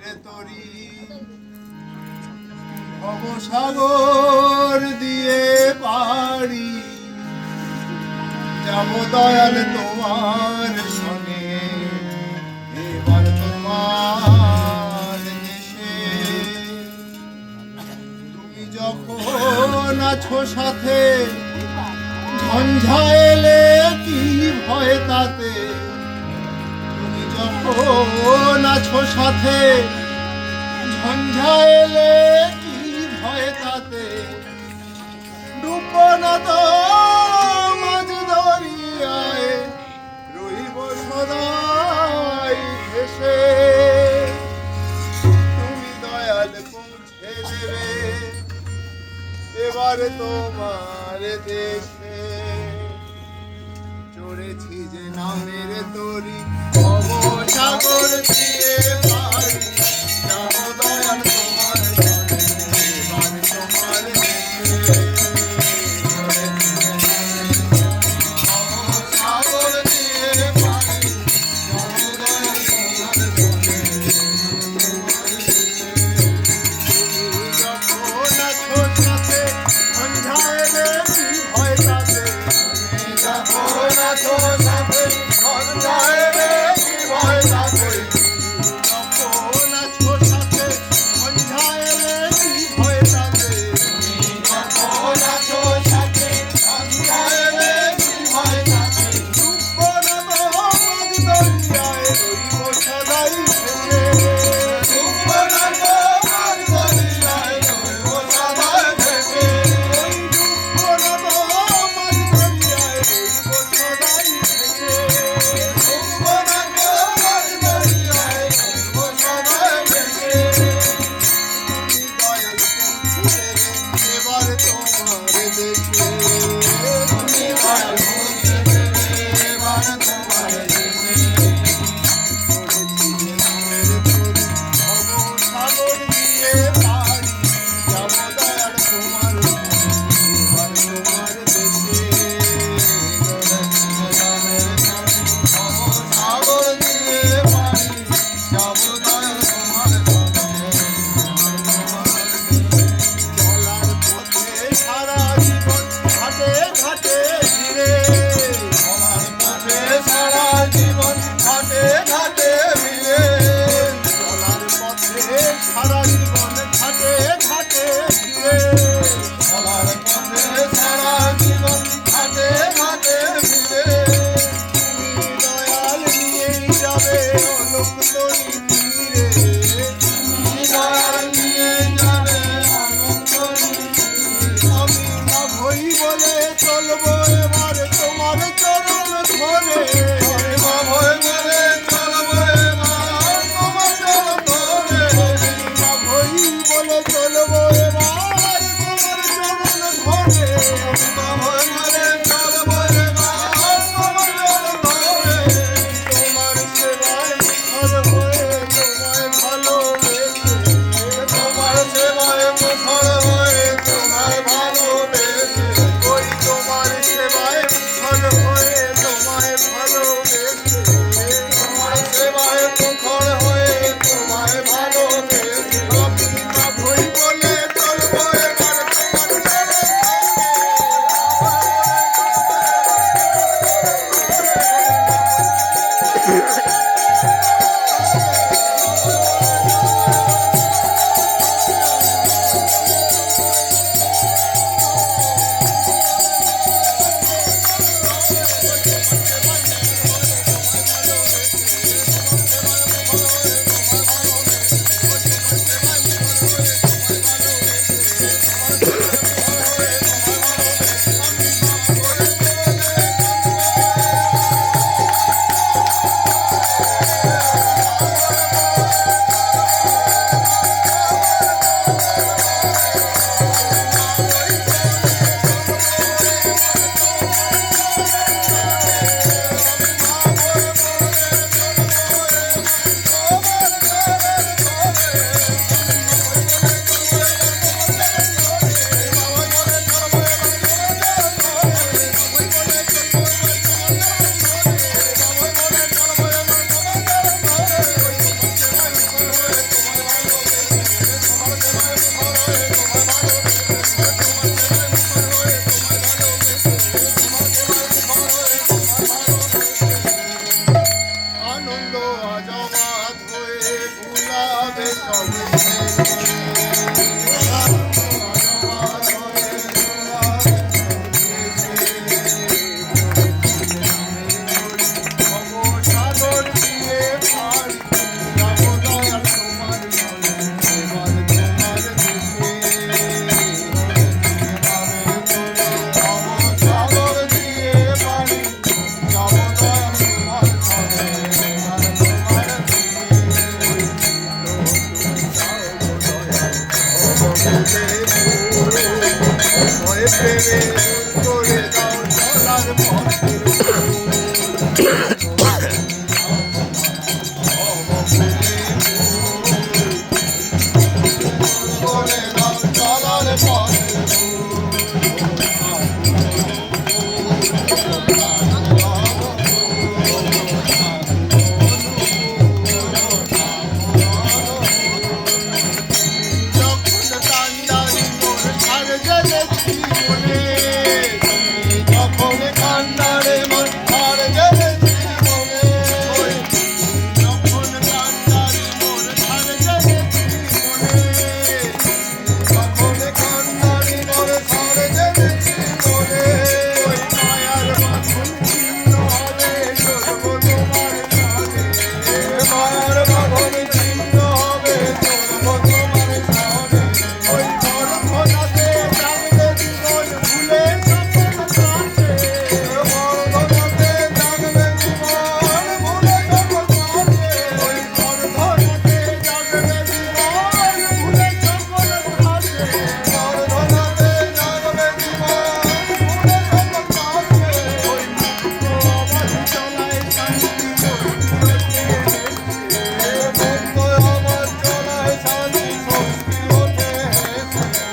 নামের তরি ভবসাগর দিয়ে পারি যাব দয়াল তোমার সঙ্গে এবার তোমার দেশে। তুমি যখন আছো সাথে ঝঞ্ঝা এলে কি ভয় তাতে, তুমি যখন আছো সাথে ঝঞ্ঝা এলে কি ভয় তাতে, ডুবো না তো মাঝ দরিয়ায় রইব সদাই ভেসে। তুমি দয়াল পৌঁছে দেবে এবারে তোমার দেশে। চড়েছি যে নামের তরি ভবসাগর দিয়ে পারি যাব দয়াল তোমার সঙ্গে এবার তোমার দেশে। ভবসাগর দিয়ে পারি যাব দয়াল তোমার সঙ্গে যখন আছো সাথে সন্ধ্যা এলে কি ভয় তাতে, যখন আছো সাথে সন্ধ্যা এলে কি ভয় তাতে, যখন আছো সাথে সন্ধ্যা এলে কি ভয় তাতে, যখন আছো সাথে সন্ধ্যা এলে কি ভয় তাতে, ডুববো না মাঝ দরিয়ায় রইব সদাই ভেসে। ডুববো না মাঝ দরিয়ায় রইব সদাই ভেসে। ডুববো না মাঝ দরিয়ায় রইব সদাই ভেসে। ডুববো না মাঝ দরিয়ায় রইব সদাই ভেসে। তুমি দয়াল পৌঁছে দেবে এবার তোমার দেশে। তুমি দয়াল পৌঁছে দেবে এবার তোমার দেশে। চড়েছি যে নামের তরি ভবসাগর দিয়ে পারি যাব দয়াল তোমার সঙ্গে এবার তোমার দেশে। চড়েছি যে নামের তরি ভবসাগর দিয়ে পারি যাব দয়াল তোমার সঙ্গে এবার তোমার দেশে। চলার পথে সারা জীবন ঘাটে ঘাটে ঘিরে, চলার পথে সারা জীবন ঘাটে ঘাটে ঘিরে, চলার পথে সারা জীবন ঘাটে ঘাটে ঘিরে, চলার পথে সারা জীবন ঘাটে ঘাটে ঘিরে। তুমি দয়াল নিয়েই যাবে অলোক তরি তীরে, তুমি দয়াল নিয়ে যাবে অলোক তরি তীরে। আমি না ভই বলে চলবো এবার তোমার চরণ ধরে, আমি না ভই বলে চলবো এবার তোমার চরণ ধরে, আমি না ভই বলে চলবো এবার তোমার চরণ ধরে, আমি না ভই বলে চলবো এবার তোমার চরণ ধরে। তোমার সেবায় বিফল হয়ে তোমায় ভালোবেসে ফুলাবে সবে সাগর দিয়ে পার যাব দয়াল তোমার এবার তোমার দেশে সাগর দিয়ে পারি যাব দয়াল তোমার ঘরে এবার তোমার দেশে করে দাও চলার পথের করে দাও চলার পথের যখন কান্দারি মোর ছাড় গেলেছি মনে যখন কান্দারে মোর ছাড় গেলেছি মনে যখন কান্দারি মোর ছাড় গেলেছি মনে যখন কান্দারি মোর ছাড় গেলেছি মনে ওই মায়ার বাঁধন ছিন্ন হবে ধরবো তোমার প্রাণে মায়ার বাঁধন ছিন্ন হবে ধরবো তোমার প্রাণে ওই মরঘটাতে জাগবে জীবন ভুলে সকল কাছে মরঘটাতে জাগবে জীবন ভুলে সকল কাছে ওই মরঘটাতে জাগবে জীবন ভুলে সকল কাছে মরঘটাতে জাগবে জীবন ভুলে সকল কাছে ওই মুক্ত আমার চলায় শান্তি মুক্ত আমার চলায় শান্তি স্বস্তি ওঠে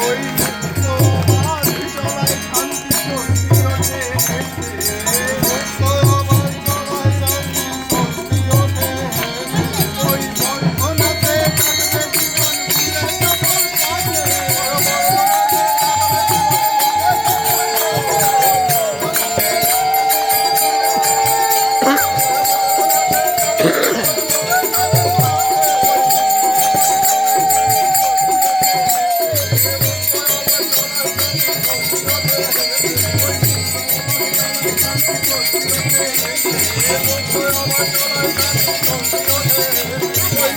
ওই মুক্ত আমার চলায় শান্তি স্বস্তি ওঠে মুক্ত আমার চলায় শান্তি স্বস্তি ওঠে ওই বন্ধনাতে থাকবে জীবন ভুলে সকল কাছে ওই